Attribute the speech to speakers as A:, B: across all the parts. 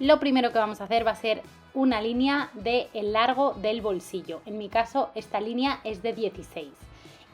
A: lo primero que vamos a hacer va a ser una línea del largo del bolsillo. En mi caso esta línea es de 16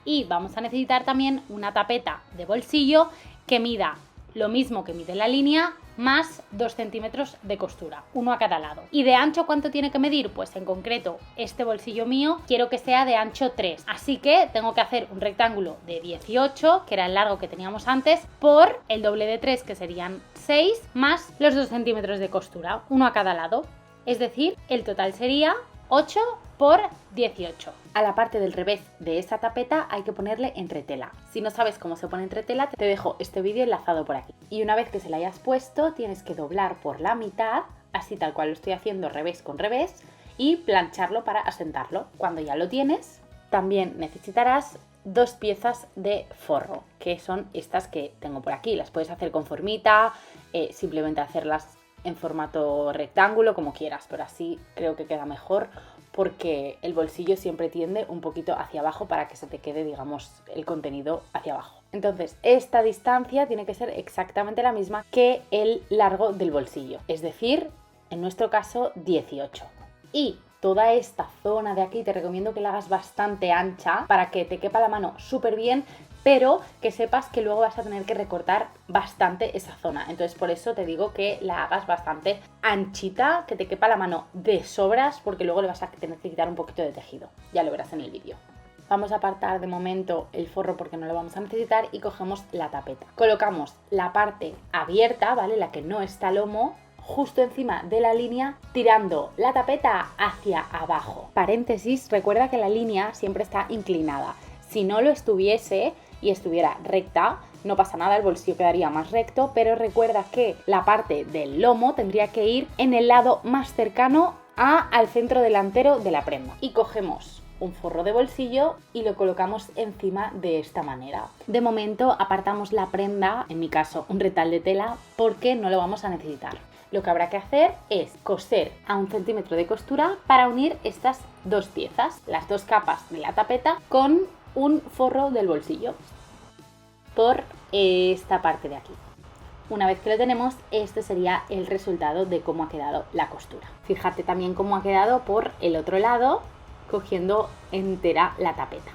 A: y vamos a necesitar también una tapeta de bolsillo que mida lo mismo que mide la línea más 2 centímetros de costura, uno a cada lado. ¿Y de ancho cuánto tiene que medir? Pues en concreto este bolsillo mío quiero que sea de ancho 3, así que tengo que hacer un rectángulo de 18, que era el largo que teníamos antes, por el doble de 3, que serían 6, más los 2 centímetros de costura, uno a cada lado. Es decir, el total sería 8 por 18. A la parte del revés de esa tapeta hay que ponerle entretela. Si no sabes cómo se pone entretela, te dejo este vídeo enlazado por aquí. Y una vez que se la hayas puesto, tienes que doblar por la mitad, así tal cual lo estoy haciendo revés con revés, y plancharlo para asentarlo. Cuando ya lo tienes, también necesitarás 2 piezas de forro, que son estas que tengo por aquí. Las puedes hacer con formita, simplemente hacerlas en formato rectángulo, como quieras, pero así creo que queda mejor porque el bolsillo siempre tiende un poquito hacia abajo para que se te quede, digamos, el contenido hacia abajo. Entonces, esta distancia tiene que ser exactamente la misma que el largo del bolsillo, es decir, en nuestro caso 18. Y toda esta zona de aquí te recomiendo que la hagas bastante ancha para que te quepa la mano súper bien, pero que sepas que luego vas a tener que recortar bastante esa zona. Entonces por eso te digo que la hagas bastante anchita, que te quepa la mano de sobras, porque luego le vas a tener que quitar un poquito de tejido. Ya lo verás en el vídeo. Vamos a apartar de momento el forro porque no lo vamos a necesitar y cogemos la tapeta. Colocamos la parte abierta, ¿vale? La que no está lomo, justo encima de la línea, tirando la tapeta hacia abajo. Paréntesis, recuerda que la línea siempre está inclinada. Si no lo estuviese y estuviera recta, no pasa nada, el bolsillo quedaría más recto, pero recuerda que la parte del lomo tendría que ir en el lado más cercano al centro delantero de la prenda. Y cogemos un forro de bolsillo y lo colocamos encima de esta manera. De momento apartamos la prenda, en mi caso un retal de tela, porque no lo vamos a necesitar. Lo que habrá que hacer es coser a 1 centímetro de costura para unir estas 2 piezas, las 2 capas de la tapeta, con un forro del bolsillo por esta parte de aquí. Una vez que lo tenemos, este sería el resultado de cómo ha quedado la costura. Fíjate también cómo ha quedado por el otro lado, cogiendo entera la tapeta.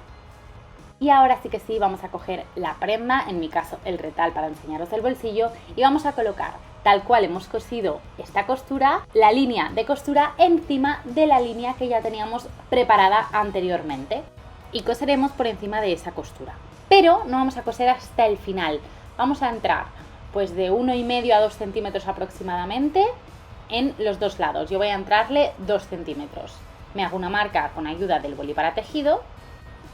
A: Y ahora sí que sí, vamos a coger la prenda, en mi caso el retal para enseñaros el bolsillo, y vamos a colocar, tal cual hemos cosido esta costura, la línea de costura encima de la línea que ya teníamos preparada anteriormente. Y coseremos por encima de esa costura. Pero no vamos a coser hasta el final. Vamos a entrar pues de 1,5 a 2 centímetros aproximadamente en los dos lados. Yo voy a entrarle 2 centímetros. Me hago una marca con ayuda del boli para tejido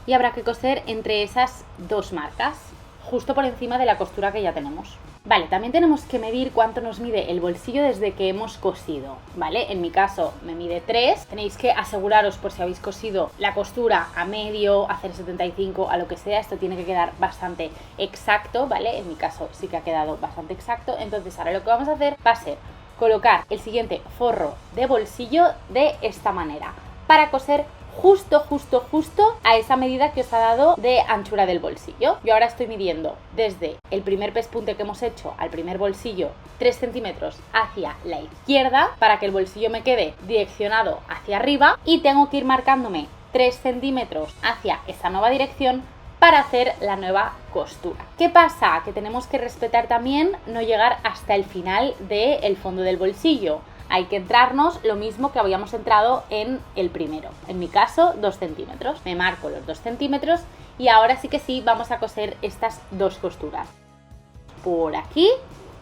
A: y habrá que coser entre esas 2 marcas, justo por encima de la costura que ya tenemos. Vale, también tenemos que medir cuánto nos mide el bolsillo desde que hemos cosido, ¿vale? En mi caso me mide 3, tenéis que aseguraros por si habéis cosido la costura a medio, a 0,75, a lo que sea, esto tiene que quedar bastante exacto, ¿vale? En mi caso sí que ha quedado bastante exacto, entonces ahora lo que vamos a hacer va a ser colocar el siguiente forro de bolsillo de esta manera, para coser justo a esa medida que os ha dado de anchura del bolsillo. Yo ahora estoy midiendo desde el primer pespunte que hemos hecho al primer bolsillo 3 centímetros hacia la izquierda para que el bolsillo me quede direccionado hacia arriba, y tengo que ir marcándome 3 centímetros hacia esa nueva dirección para hacer la nueva costura. ¿Qué pasa? Que tenemos que respetar también no llegar hasta el final del fondo del bolsillo. Hay que entrarnos lo mismo que habíamos entrado en el primero. En mi caso, 2 centímetros. Me marco los 2 centímetros y ahora sí que sí vamos a coser estas 2 costuras. Por aquí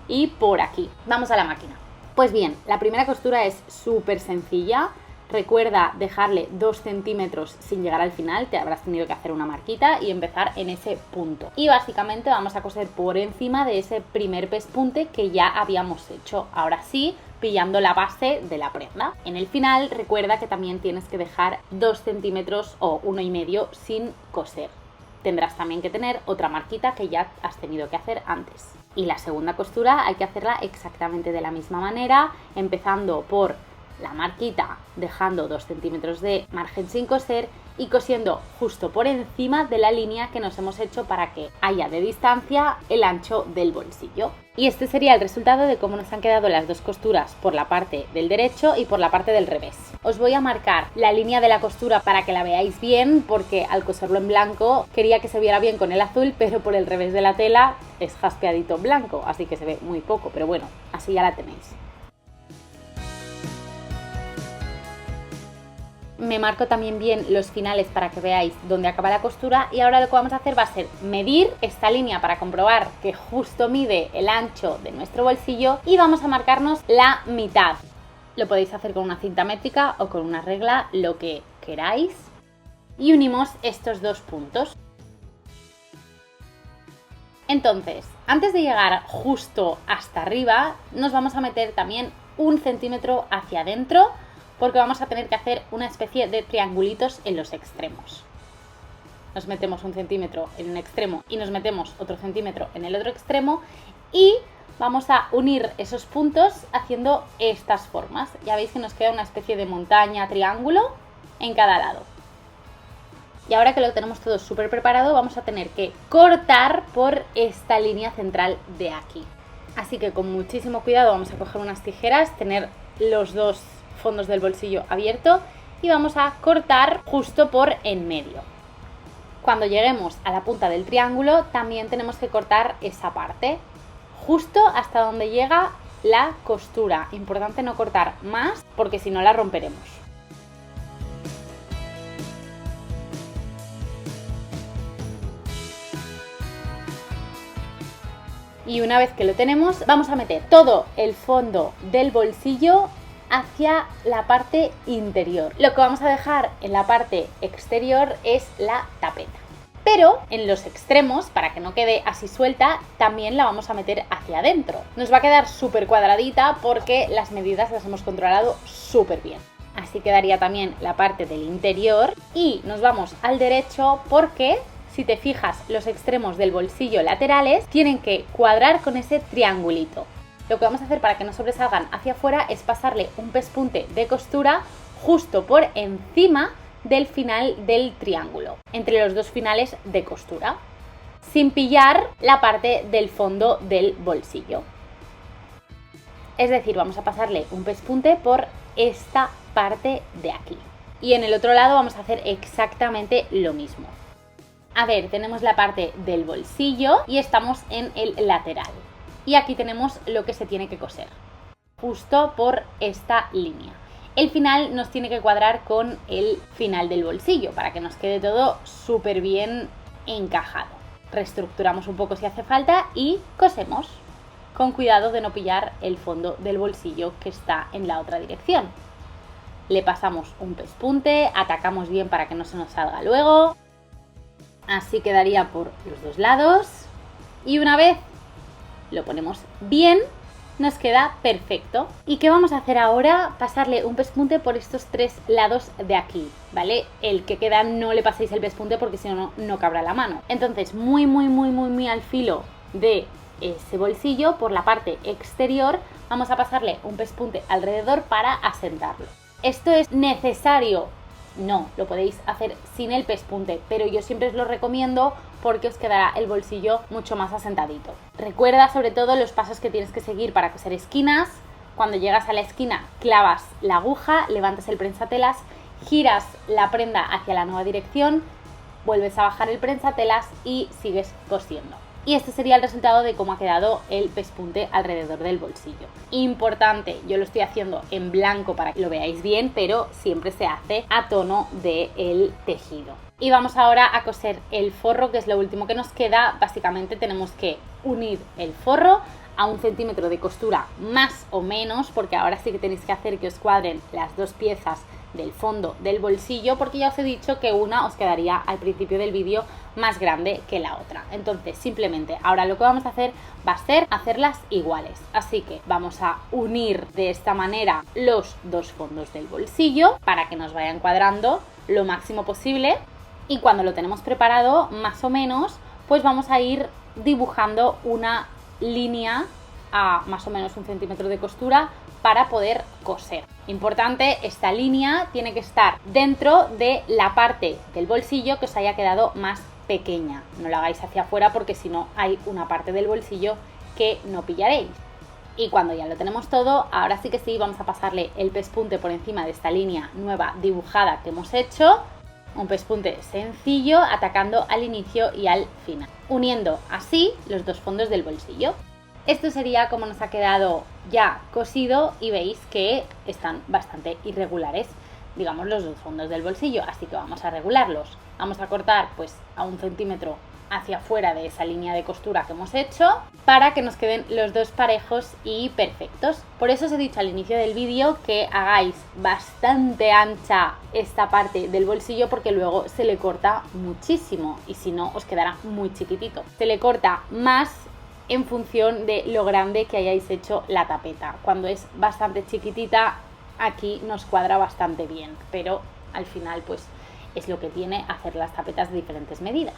A: y por aquí. Vamos a la máquina. Pues bien, la primera costura es súper sencilla. Recuerda dejarle 2 centímetros sin llegar al final, te habrás tenido que hacer una marquita y empezar en ese punto. Y básicamente vamos a coser por encima de ese primer pespunte que ya habíamos hecho. Ahora sí, pillando la base de la prenda. En el final recuerda que también tienes que dejar 2 centímetros o 1,5 sin coser. Tendrás también que tener otra marquita que ya has tenido que hacer antes. Y la segunda costura hay que hacerla exactamente de la misma manera, empezando por la marquita dejando 2 centímetros de margen sin coser y cosiendo justo por encima de la línea que nos hemos hecho para que haya de distancia el ancho del bolsillo. Y este sería el resultado de cómo nos han quedado las dos costuras por la parte del derecho y por la parte del revés. Os voy a marcar la línea de la costura para que la veáis bien, porque al coserlo en blanco quería que se viera bien con el azul, pero por el revés de la tela es jaspeadito blanco, así que se ve muy poco, pero bueno, así ya la tenéis. Me marco también bien los finales para que veáis dónde acaba la costura, y ahora lo que vamos a hacer va a ser medir esta línea para comprobar que justo mide el ancho de nuestro bolsillo, y vamos a marcarnos la mitad. Lo podéis hacer con una cinta métrica o con una regla, lo que queráis, y unimos estos dos puntos. Entonces, antes de llegar justo hasta arriba, nos vamos a meter también 1 centímetro hacia adentro, porque vamos a tener que hacer una especie de triangulitos en los extremos. Nos metemos 1 centímetro en un extremo y nos metemos otro centímetro en el otro extremo, y vamos a unir esos puntos haciendo estas formas. Ya veis que nos queda una especie de montaña, triángulo en cada lado. Y ahora que lo tenemos todo súper preparado, vamos a tener que cortar por esta línea central de aquí. Así que con muchísimo cuidado vamos a coger unas tijeras, tener los dos fondos del bolsillo abierto, y vamos a cortar justo por en medio. Cuando lleguemos a la punta del triángulo también tenemos que cortar esa parte, justo hasta donde llega la costura. Importante no cortar más, porque si no la romperemos. Y una vez que lo tenemos, vamos a meter todo el fondo del bolsillo hacia la parte interior. Lo que vamos a dejar en la parte exterior es la tapeta. Pero en los extremos, para que no quede así suelta, también la vamos a meter hacia adentro. Nos va a quedar súper cuadradita porque las medidas las hemos controlado súper bien. Así quedaría también la parte del interior, y nos vamos al derecho porque, si te fijas, los extremos del bolsillo laterales tienen que cuadrar con ese triangulito. Lo que vamos a hacer para que no sobresalgan hacia afuera es pasarle un pespunte de costura justo por encima del final del triángulo, entre los dos finales de costura, sin pillar la parte del fondo del bolsillo. Es decir, vamos a pasarle un pespunte por esta parte de aquí. Y en el otro lado vamos a hacer exactamente lo mismo. A ver, tenemos la parte del bolsillo y estamos en el lateral. Y aquí tenemos lo que se tiene que coser, justo por esta línea. El final nos tiene que cuadrar con el final del bolsillo para que nos quede todo súper bien encajado. Reestructuramos un poco si hace falta y cosemos, con cuidado de no pillar el fondo del bolsillo que está en la otra dirección. Le pasamos un pespunte, atacamos bien para que no se nos salga luego. Así quedaría por los dos lados, y una vez lo ponemos bien, nos queda perfecto. ¿Y qué vamos a hacer ahora? Pasarle un pespunte por estos tres lados de aquí, ¿vale? El que queda no le paséis el pespunte porque si no, no cabrá la mano. Entonces, muy al filo de ese bolsillo, por la parte exterior, vamos a pasarle un pespunte alrededor para asentarlo. ¿Esto es necesario? No, lo podéis hacer sin el pespunte, pero yo siempre os lo recomiendo porque os quedará el bolsillo mucho más asentadito. Recuerda sobre todo los pasos que tienes que seguir para coser esquinas. Cuando llegas a la esquina, clavas la aguja, levantas el prensatelas, giras la prenda hacia la nueva dirección, vuelves a bajar el prensatelas y sigues cosiendo. Y este sería el resultado de cómo ha quedado el pespunte alrededor del bolsillo. Importante, yo lo estoy haciendo en blanco para que lo veáis bien, pero siempre se hace a tono del tejido. Y vamos ahora a coser el forro, que es lo último que nos queda. Básicamente tenemos que unir el forro a 1 centímetro de costura más o menos, porque ahora sí que tenéis que hacer que os cuadren las dos piezas del fondo del bolsillo, porque ya os he dicho que una os quedaría al principio del vídeo más grande que la otra. Entonces simplemente ahora lo que vamos a hacer va a ser hacerlas iguales, así que vamos a unir de esta manera los dos fondos del bolsillo para que nos vayan cuadrando lo máximo posible, y cuando lo tenemos preparado más o menos, pues vamos a ir dibujando una línea a más o menos 1 centímetro de costura para poder coser. Importante, esta línea tiene que estar dentro de la parte del bolsillo que os haya quedado más pequeña. No la hagáis hacia afuera porque si no hay una parte del bolsillo que no pillaréis. Y cuando ya lo tenemos todo, ahora sí que sí, vamos a pasarle el pespunte por encima de esta línea nueva dibujada que hemos hecho. Un pespunte sencillo atacando al inicio y al final, uniendo así los dos fondos del bolsillo. Esto sería como nos ha quedado ya cosido y veis que están bastante irregulares, digamos, los dos fondos del bolsillo, así que vamos a regularlos. Vamos a cortar pues a 1 centímetro hacia afuera de esa línea de costura que hemos hecho para que nos queden los dos parejos y perfectos. Por eso os he dicho al inicio del vídeo que hagáis bastante ancha esta parte del bolsillo porque luego se le corta muchísimo y si no os quedará muy chiquitito. Se le corta más en función de lo grande que hayáis hecho la tapeta. Cuando es bastante chiquitita aquí nos cuadra bastante bien, pero al final pues es lo que tiene hacer las tapetas de diferentes medidas.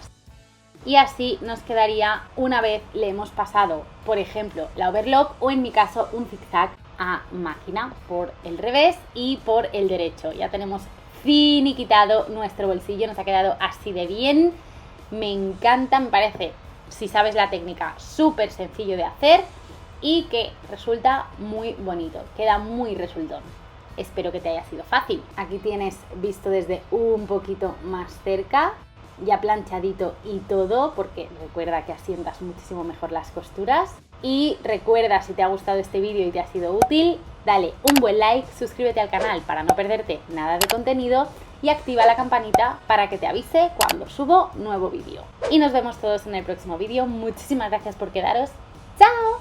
A: Y así nos quedaría una vez le hemos pasado, por ejemplo, la overlock o en mi caso un zigzag a máquina por el revés y por el derecho. Ya tenemos finiquitado nuestro bolsillo, nos ha quedado así de bien. Me encanta, me parece, si sabes la técnica, súper sencillo de hacer y que resulta muy bonito, queda muy resultón. Espero que te haya sido fácil. Aquí tienes visto desde un poquito más cerca, ya planchadito y todo, porque recuerda que asientas muchísimo mejor las costuras. Y recuerda, si te ha gustado este vídeo y te ha sido útil, dale un buen like, suscríbete al canal para no perderte nada de contenido y activa la campanita para que te avise cuando subo nuevo vídeo. Y nos vemos todos en el próximo vídeo. Muchísimas gracias por quedaros. ¡Chao!